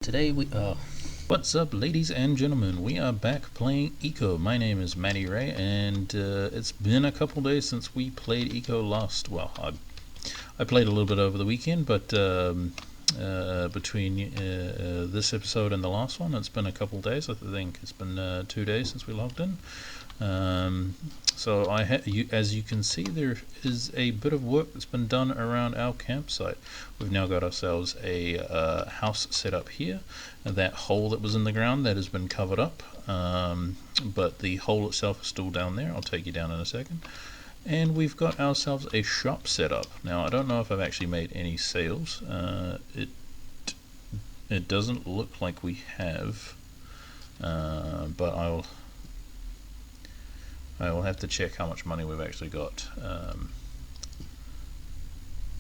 Today what's up, ladies and gentlemen? We are back playing Eco. My name is Matty Ray, and it's been a couple days since we played Eco last. Well, I played a little bit over the weekend, but between this episode and the last one, it's been a couple days. I think it's been 2 days since we logged in. So as you can see, there is a bit of work that's been done around our campsite. We've now got ourselves a house set up here. That hole that was in the ground, that has been covered up, but the hole itself is still down there. I'll take you down in a second. And we've got ourselves a shop set up. Now, I don't know if I've actually made any sales. It doesn't look like we have, but I will have to check how much money we've actually got.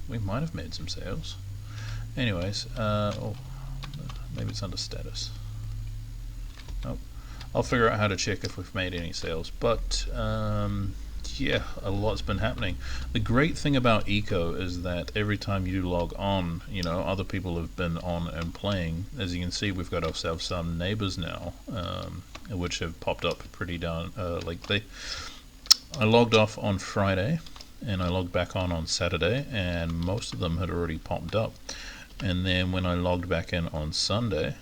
We might have made some sales. Anyways, maybe it's under status. Nope. I'll figure out how to check if we've made any sales. But yeah, a lot's been happening. The great thing about Eco is that every time you log on, other people have been on and playing. As you can see, we've got ourselves some neighbors now, which have popped up pretty down. I logged off on Friday, and I logged back on Saturday, and most of them had already popped up. And then when I logged back in on Sunday,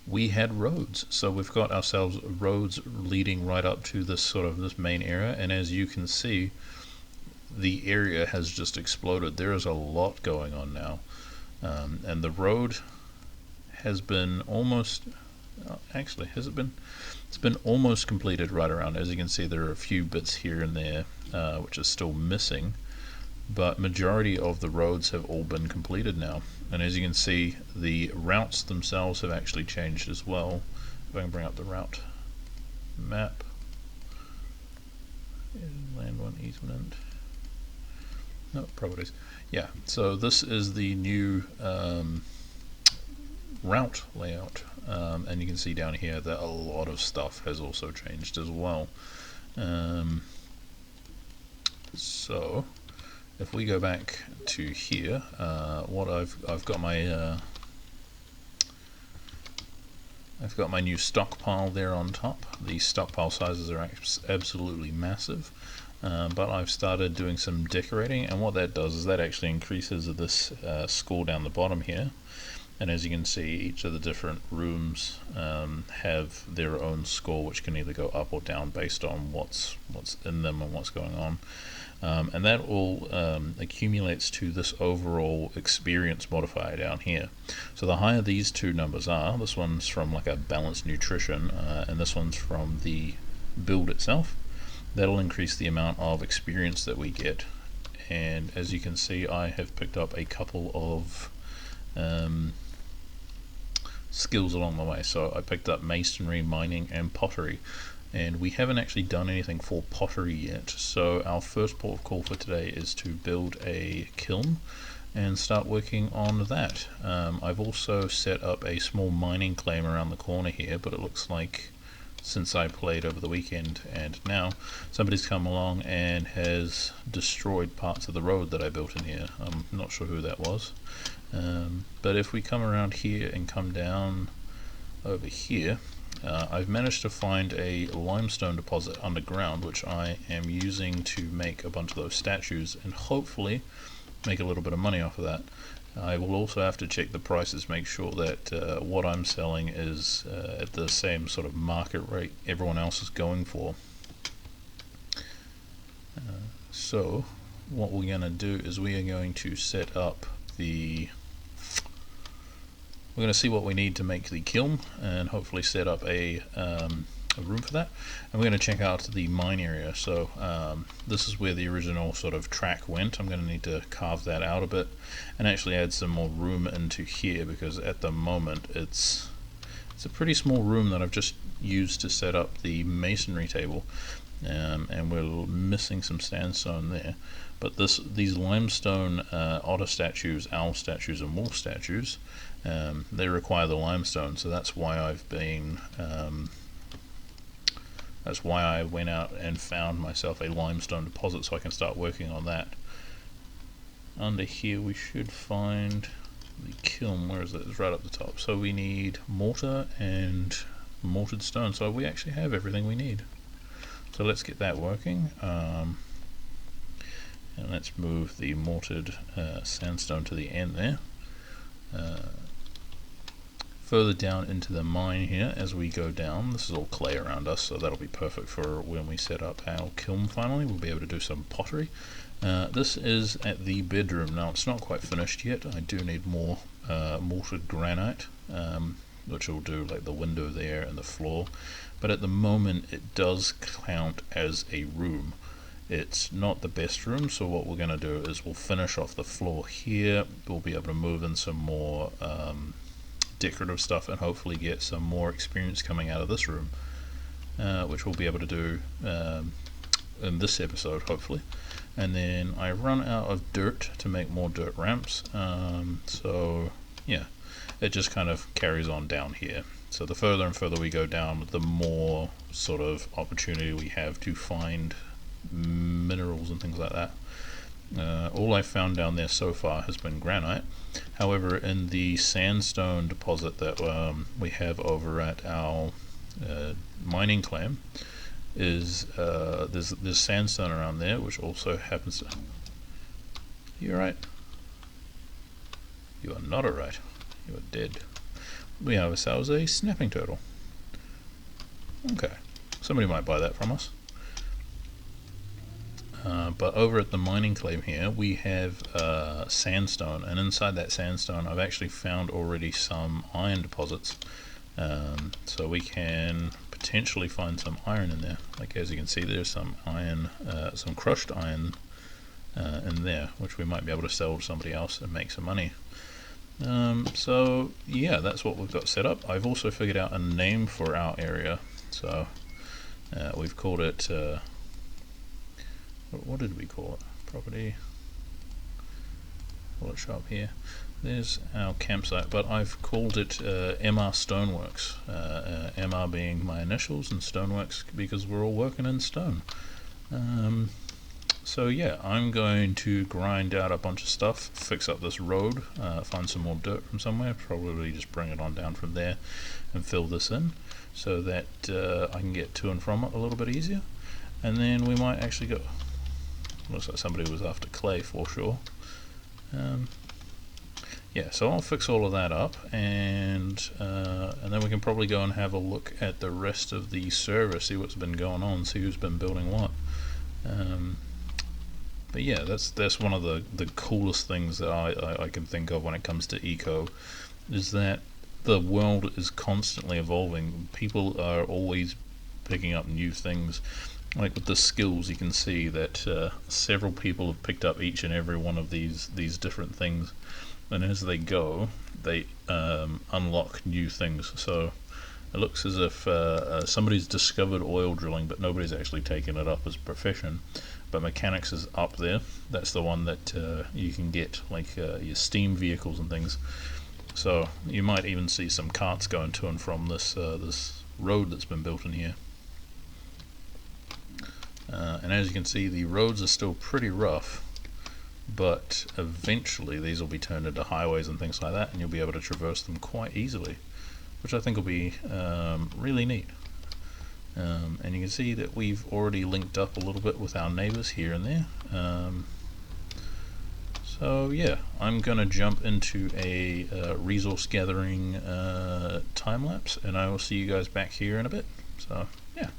we had roads. So we've got ourselves roads leading right up to this main area, and as you can see, the area has just exploded. There is a lot going on now, and the road has been almost has it been? It's been almost completed right around. As you can see, there are a few bits here and there which are still missing, but majority of the roads have all been completed now. And as you can see, the routes themselves have actually changed as well. If I can bring up the route map, land one easement, no properties. Yeah, so this is the new route layout, and you can see down here that a lot of stuff has also changed as well. So if we go back to here, what I've got my new stockpile there on top. The stockpile sizes are absolutely massive, but I've started doing some decorating, and what that does is that actually increases this score down the bottom here. And as you can see, each of the different rooms have their own score, which can either go up or down based on what's in them and what's going on. And that all accumulates to this overall experience modifier down here. So the higher these two numbers are, this one's from like a balanced nutrition, and this one's from the build itself, that'll increase the amount of experience that we get. And as you can see, I have picked up a couple of skills along the way. So I picked up masonry, mining, and pottery, and we haven't actually done anything for pottery yet. So our first port of call for today is to build a kiln and start working on that. I've also set up a small mining claim around the corner here, but it looks like since I played over the weekend and now, somebody's come along and has destroyed parts of the road that I built in here. I'm not sure who that was. But if we come around here and come down over here, I've managed to find a limestone deposit underground, which I am using to make a bunch of those statues and hopefully make a little bit of money off of that. I will also have to check the prices, make sure that what I'm selling is at the same sort of market rate everyone else is going for. So what we're going to do is we are going to set up we're going to see what we need to make the kiln and hopefully set up a room for that. And we're going to check out the mine area. So this is where the original sort of track went. I'm going to need to carve that out a bit and actually add some more room into here, because at the moment it's a pretty small room that I've just used to set up the masonry table, and we're missing some sandstone there. But these limestone otter statues, owl statues, and wolf statues, they require the limestone, so that's why I went out and found myself a limestone deposit so I can start working on that. Under here we should find the kiln, where is it? It's right up the top. So we need mortar and mortared stone. So we actually have everything we need. So let's get that working. And let's move the mortared sandstone to the end there. Further down into the mine here as we go down, this is all clay around us, so that'll be perfect for when we set up our kiln finally. We'll be able to do some pottery. This is at the bedroom. Now it's not quite finished yet. I do need more mortared granite, which will do like the window there and the floor, but at the moment it does count as a room. It's not the best room, so what we're going to do is we'll finish off the floor here. We'll be able to move in some more decorative stuff and hopefully get some more experience coming out of this room, which we'll be able to do in this episode hopefully. And then I run out of dirt to make more dirt ramps, so yeah, it just kind of carries on down here. So the further and further we go down, the more sort of opportunity we have to find minerals and things like that. All I've found down there so far has been granite. However, in the sandstone deposit that we have over at our mining claim, is there's sandstone around there, which also happens to... You're right. You are not alright. You are dead. We have ourselves a snapping turtle. Okay, somebody might buy that from us. But over at the mining claim here we have sandstone, and inside that sandstone I've actually found already some iron deposits, so we can potentially find some iron in there. Like as you can see, there's some iron, some crushed iron in there, which we might be able to sell to somebody else and make some money. So yeah, that's what we've got set up. I've also figured out a name for our area, so we've called it what did we call it? Property. Will it show up here? There's our campsite, but I've called it MR Stoneworks. MR being my initials and Stoneworks because we're all working in stone. So yeah, I'm going to grind out a bunch of stuff, fix up this road, find some more dirt from somewhere, probably just bring it on down from there and fill this in so that I can get to and from it a little bit easier. And then we might actually go... Looks like somebody was after clay for sure. Yeah, so I'll fix all of that up, and then we can probably go and have a look at the rest of the server, see what's been going on, see who's been building what. But yeah, that's one of the coolest things that I can think of when it comes to eco, is that the world is constantly evolving. People are always picking up new things. Like with the skills, you can see that several people have picked up each and every one of these different things, and as they go, they unlock new things. So it looks as if somebody's discovered oil drilling, but nobody's actually taken it up as a profession. But mechanics is up there. That's the one that you can get, like your steam vehicles and things. So you might even see some carts going to and from this this road that's been built in here. And as you can see, the roads are still pretty rough, but eventually these will be turned into highways and things like that, and you'll be able to traverse them quite easily, which I think will be really neat. And you can see that we've already linked up a little bit with our neighbors here and there. So yeah, I'm gonna jump into a resource gathering time lapse, and I will see you guys back here in a bit. So yeah.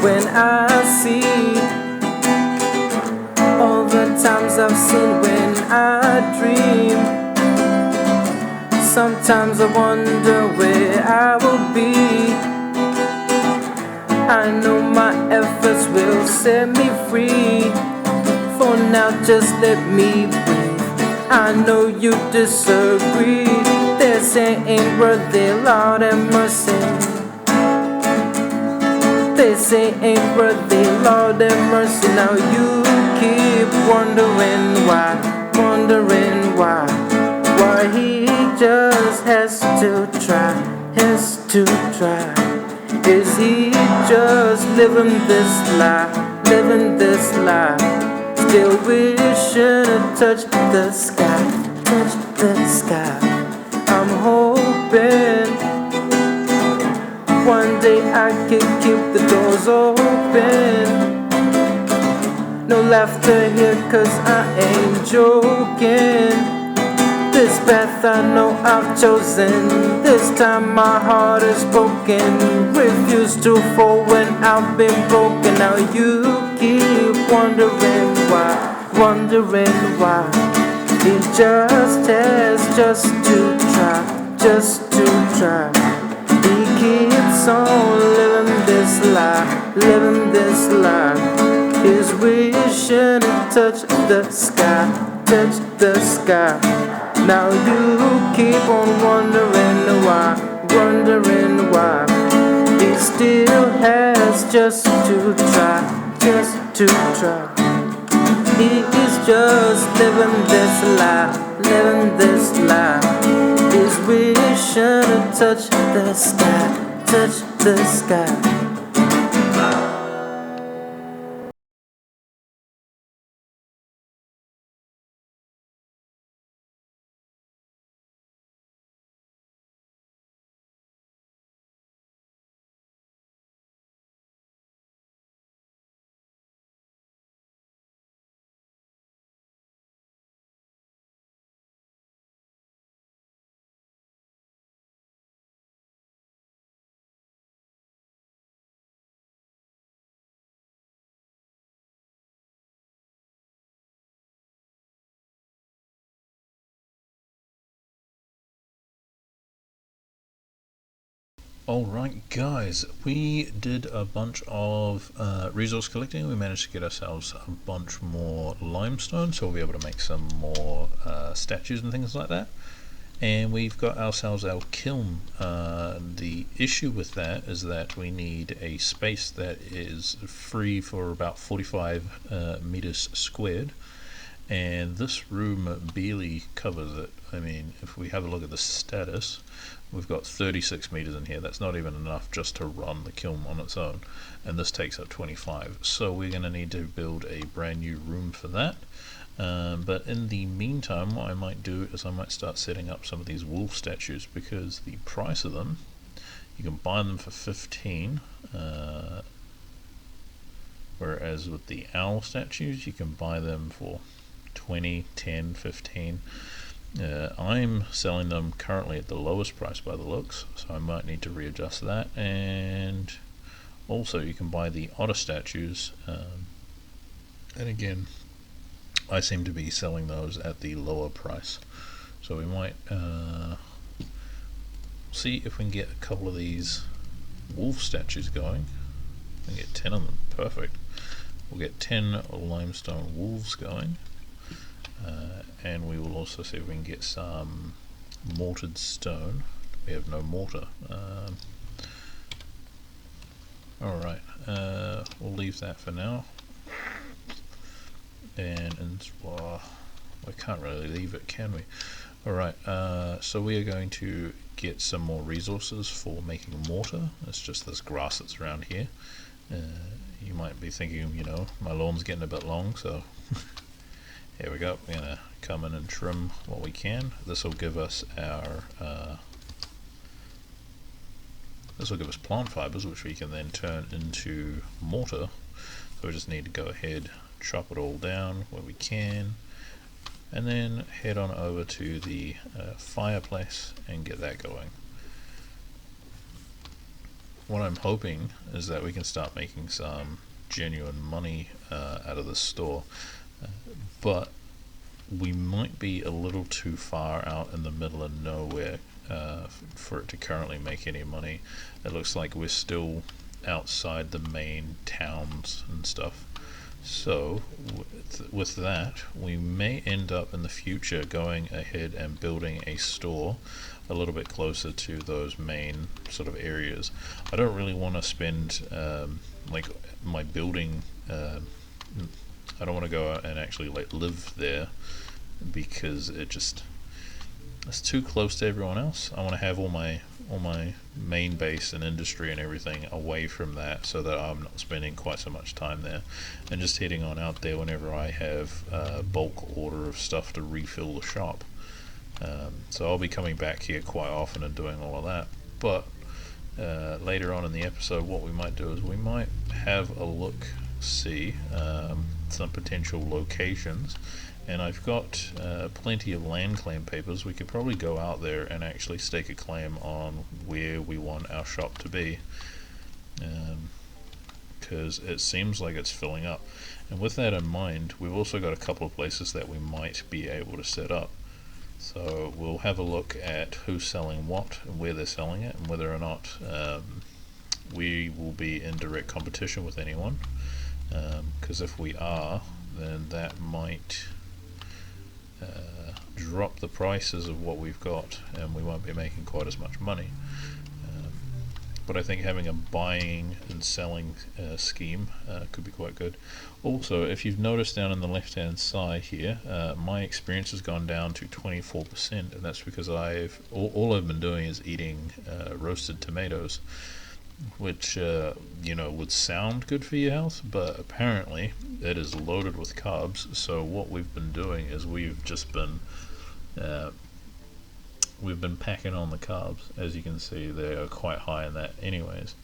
When I see all the times I've seen when I dream, sometimes I wonder where I will be. I know my efforts will set me free. For now just let me breathe. I know you disagree. They're saying worthy, Lord have mercy. They say ain't worthy, Lord have mercy. Now you keep wondering why he just has to try. Is he just living this life, still wishing to touch the sky. I'm hoping one day I can keep the doors open. No laughter here, 'cause I ain't joking. This path I know I've chosen. This time my heart is broken. Refuse to fall when I've been broken. Now you keep wondering why. He just has to try. He keeps on living this life. He's wishing to touch the sky. Now you keep on wondering why. He still has just to try. He is just living this life. He's wishing to touch the sky. Alright guys, we did a bunch of resource collecting. We managed to get ourselves a bunch more limestone, so we'll be able to make some more statues and things like that. And we've got ourselves our kiln. The issue with that is that we need a space that is free for about 45 meters squared, and this room barely covers it. I mean, if we have a look at the status, we've got 36 meters in here. That's not even enough just to run the kiln on its own, and this takes up 25, so we're going to need to build a brand new room for that. But in the meantime, what I might do is I might start setting up some of these wolf statues, because the price of them, you can buy them for 15, whereas with the owl statues you can buy them for 20, 10, 15. I'm selling them currently at the lowest price by the looks, so I might need to readjust that. And also you can buy the otter statues, and again I seem to be selling those at the lower price, so we might see if we can get a couple of these wolf statues going. We can get 10 of them, perfect. We'll get 10 limestone wolves going. And we will also see if we can get some mortared stone. We have no mortar. Alright, we'll leave that for now. And well, we can't really leave it, can we? Alright, so we are going to get some more resources for making mortar. It's just this grass that's around here. You might be thinking, you know, my lawn's getting a bit long, so here we go. We're gonna come in and trim what we can. This will give us our plant fibers, which we can then turn into mortar. So we just need to go ahead, chop it all down where we can, and then head on over to the fireplace and get that going. What I'm hoping is that we can start making some genuine money out of this store, but we might be a little too far out in the middle of nowhere for it to currently make any money. It looks like we're still outside the main towns and stuff. So with that, we may end up in the future going ahead and building a store a little bit closer to those main sort of areas. I don't really want to spend like my building I don't want to go out and actually live there, because it's too close to everyone else. I want to have all my main base and industry and everything away from that, so that I'm not spending quite so much time there, and just heading on out there whenever I have a bulk order of stuff to refill the shop. So I'll be coming back here quite often and doing all of that. But later on in the episode, what we might do is we might have a look, see some potential locations, and I've got plenty of land claim papers. We could probably go out there and actually stake a claim on where we want our shop to be, because it seems like it's filling up. And with that in mind, we've also got a couple of places that we might be able to set up. So we'll have a look at who's selling what and where they're selling it, and whether or not we will be in direct competition with anyone, because if we are, then that might drop the prices of what we've got, and we won't be making quite as much money. But I think having a buying and selling scheme could be quite good. Also, if you've noticed down in the left hand side here, my experience has gone down to 24%, and that's because all I've been doing is eating roasted tomatoes, which would sound good for your health, but apparently it is loaded with carbs. So what we've been doing is we've been packing on the carbs. As you can see, they are quite high in that anyways.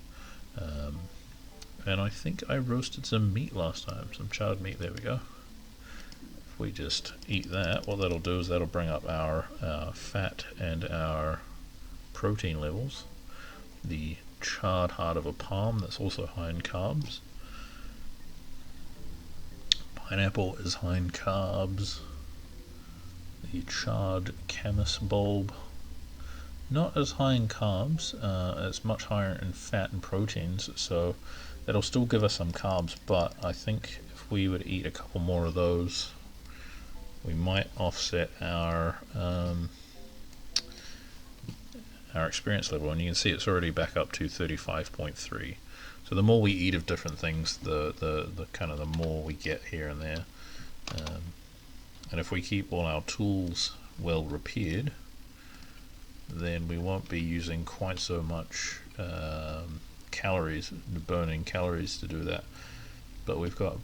And I think I roasted some meat last time, some charred meat. There we go. If we just eat that, what that'll do is that'll bring up our fat and our protein levels. The charred heart of a palm, that's also high in carbs. Pineapple is high in carbs. The charred camas bulb, not as high in carbs, it's much higher in fat and proteins, so that'll still give us some carbs, but I think if we would eat a couple more of those, we might offset our experience level. And you can see it's already back up to 35.3. So the more we eat of different things, the kind of the more we get here and there. And if we keep all our tools well repaired, then we won't be using quite so much burning calories to do that. But we've got a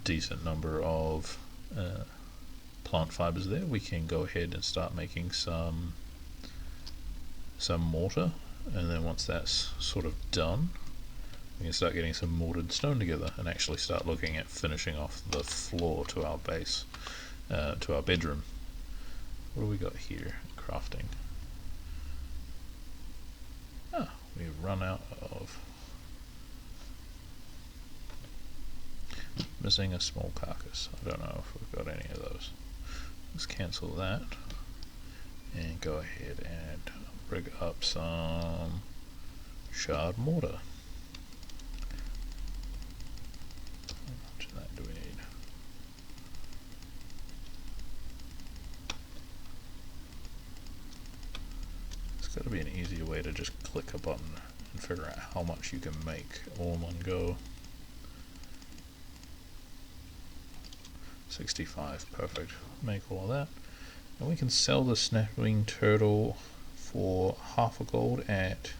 decent number of plant fibers there. We can go ahead and start making some mortar, and then once that's sort of done, we can start getting some mortared stone together and actually start looking at finishing off the floor to our base, to our bedroom. What do we got here? Crafting. We've run out of. Missing a small carcass. I don't know if we've got any of those. Let's cancel that and go ahead and rig up some shard mortar. How much of that do we need? There's got to be an easier way to just click a button and figure out how much you can make all in one go. 65, perfect. Make all of that. And we can sell the snapping turtle for half a gold at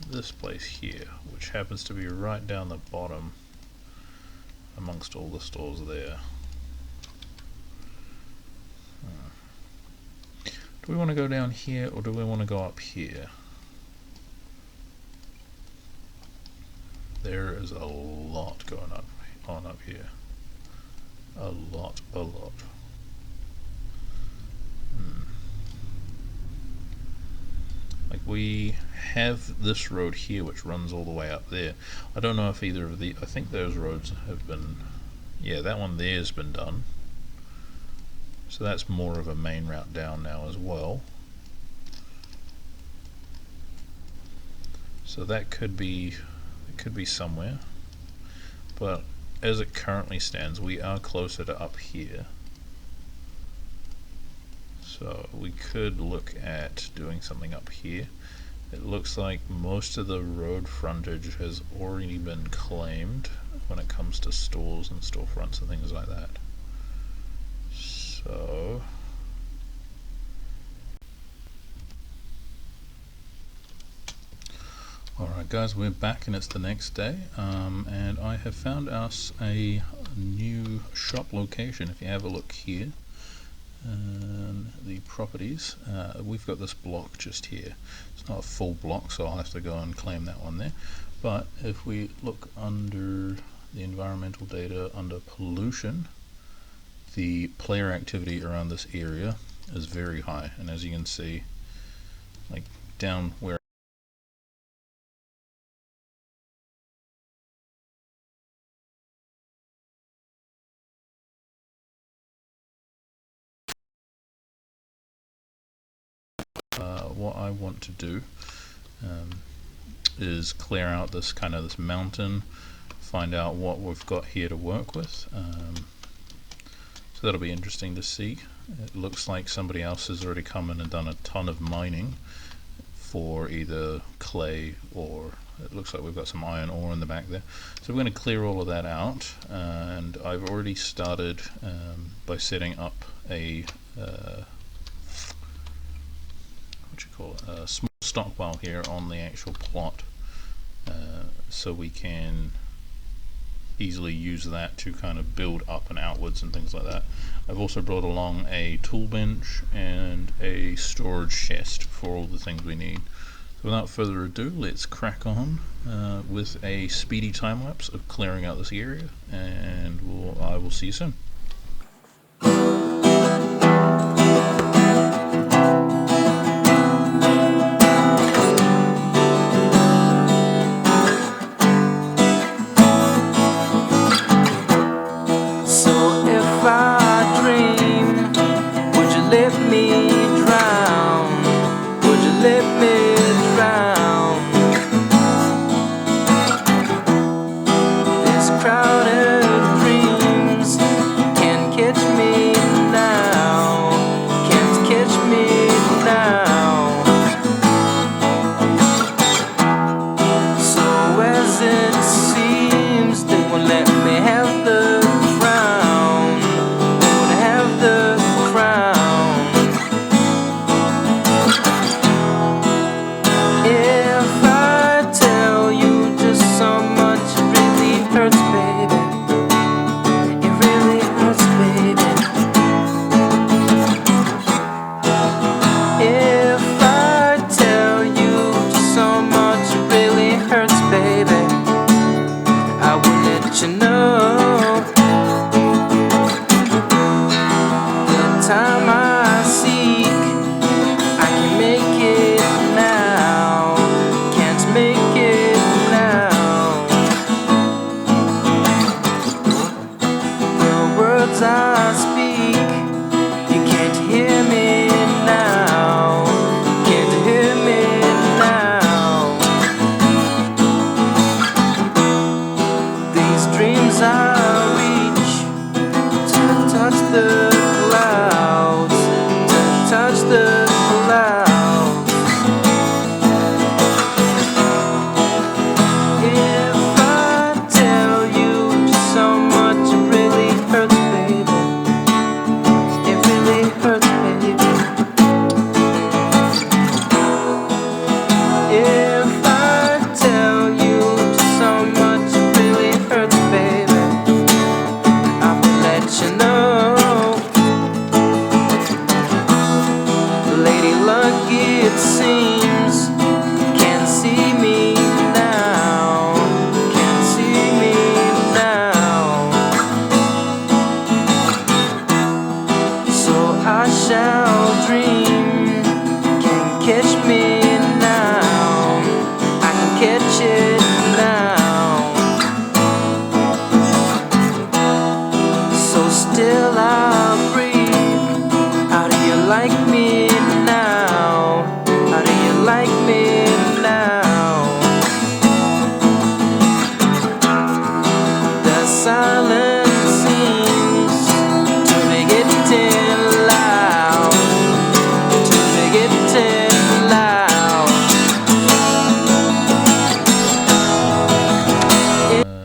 this place here, which happens to be right down the bottom amongst all the stores there. Do we want to go down here, or do we want to go up here? There is a lot going on up here. A lot. Like, we have this road here which runs all the way up there. I don't know if either of I think those roads have been, yeah, that one there has been done. So that's more of a main route down now as well. So that could be somewhere. But as it currently stands, we are closer to up here. So we could look at doing something up here. It looks like most of the road frontage has already been claimed. when it comes to stores and storefronts and things like that. So alright guys, we're back and it's the next day, and I have found us a new shop location. If you have a look here, the properties, we've got this block just here. It's not a full block, so I'll have to go and claim that one there. But if we look under the environmental data, under pollution, the player activity around this area is very high, and as you can see, like down where what I want to do is clear out this this mountain, find out what we've got here to work with. So that'll be interesting to see. It looks like somebody else has already come in and done a ton of mining for either clay, or it looks like we've got some iron ore in the back there. So we're going to clear all of that out, and I've already started by setting up a a small stockpile here on the actual plot, so we can easily use that to build up and outwards and things like that. I've also brought along a tool bench and a storage chest for all the things we need. So without further ado, let's crack on with a speedy time lapse of clearing out this area, and I will see you soon.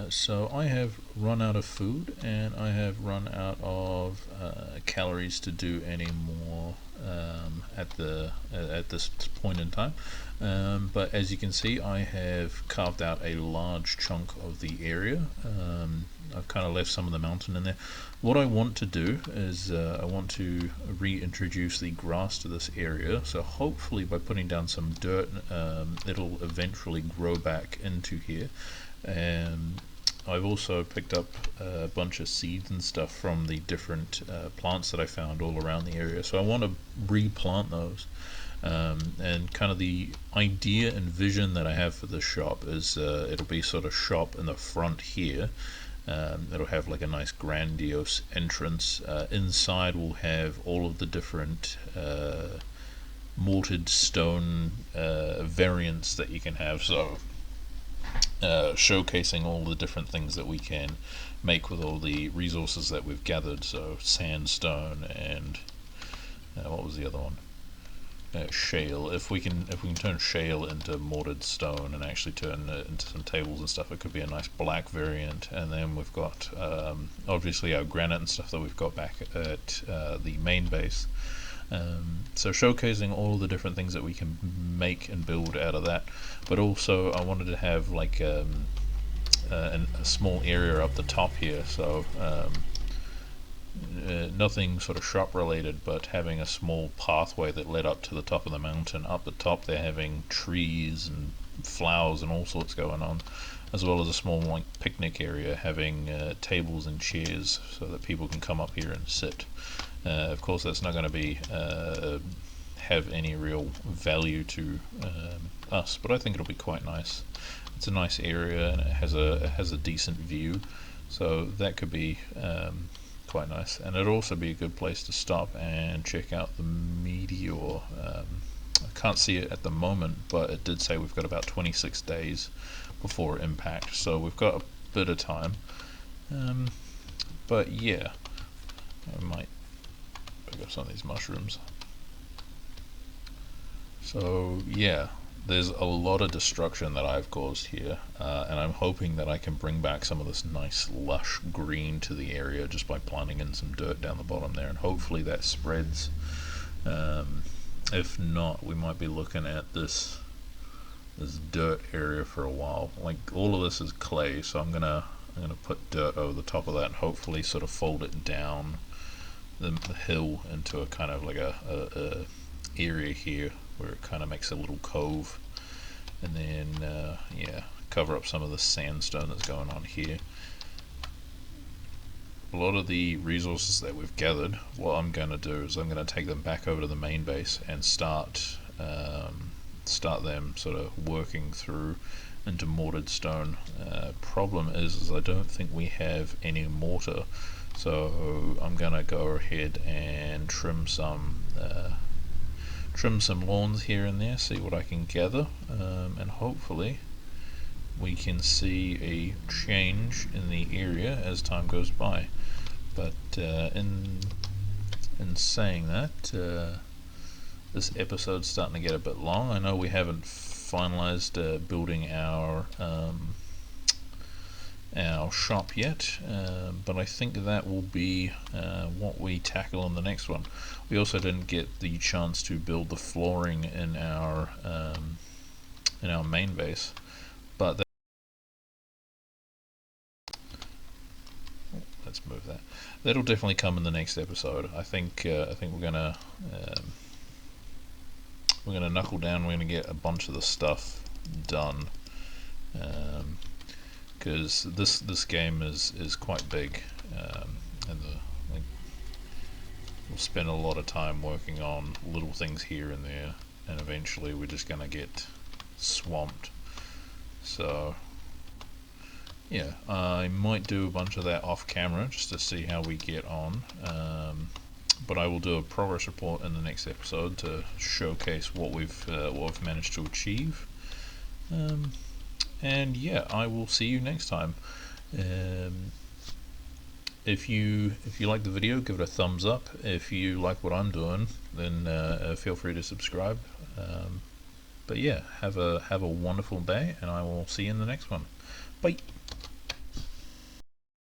So I have food, and I have run out of calories to do any more at this point in time. But as you can see, I have carved out a large chunk of the area. I've kind of left some of the mountain in there. What I want to do is I want to reintroduce the grass to this area, so hopefully by putting down some dirt it'll eventually grow back into here. I've also picked up a bunch of seeds and stuff from the different plants that I found all around the area, so I want to replant those. And kind of the idea and vision that I have for this shop is it'll be sort of shop in the front here. It'll have like a nice grandiose entrance. Inside we'll have all of the different mortared stone variants that you can have, so showcasing all the different things that we can make with all the resources that we've gathered. So sandstone and what was the other one? Shale. If we can turn shale into mortared stone and actually turn it into some tables and stuff, it could be a nice black variant. And then we've got obviously our granite and stuff that we've got back at the main base. So showcasing all the different things that we can make and build out of that, but also I wanted to have like a small area up the top here, so nothing sort of shop related, but having a small pathway that led up to the top of the mountain. Up the top they're having trees and flowers and all sorts going on, as well as a small like picnic area having tables and chairs so that people can come up here and sit. Of course that's not going to be have any real value to us, but I think it'll be quite nice. It's a nice area and it has a decent view, so that could be quite nice. And it'll also be a good place to stop and check out the meteor. I can't see it at the moment, but it did say we've got about 26 days before impact, so we've got a bit of time. But yeah, I might pick up some of these mushrooms. So yeah, there's a lot of destruction that I've caused here, and I'm hoping that I can bring back some of this nice lush green to the area just by planting in some dirt down the bottom there, and hopefully that spreads. If not, we might be looking at this dirt area for a while. Like all of this is clay, so I'm gonna put dirt over the top of that and hopefully sort of fold it down the hill into a kind of like a area here where it kind of makes a little cove, and then yeah, cover up some of the sandstone that's going on here. A lot of the resources that we've gathered, what I'm going to do is I'm going to take them back over to the main base and start them sort of working through into mortared stone. Problem is I don't think we have any mortar, so I'm going to go ahead and trim some lawns here and there, see what I can gather, and hopefully we can see a change in the area as time goes by. But in saying that, this episode's starting to get a bit long. I know we haven't finalized building our shop yet, but I think that will be what we tackle in the next one. We also didn't get the chance to build the flooring in our main base, but let's move that. That'll definitely come in the next episode. I think we're gonna knuckle down. We're gonna get a bunch of the stuff done, because this game is quite big, and we'll spend a lot of time working on little things here and there, and eventually we're just gonna get swamped. So yeah, I might do a bunch of that off camera just to see how we get on, but I will do a progress report in the next episode to showcase what we've managed to achieve. And yeah, I will see you next time. If you like the video, give it a thumbs up. If you like what I'm doing, then feel free to subscribe. But yeah, have a wonderful day, and I will see you in the next one. Bye.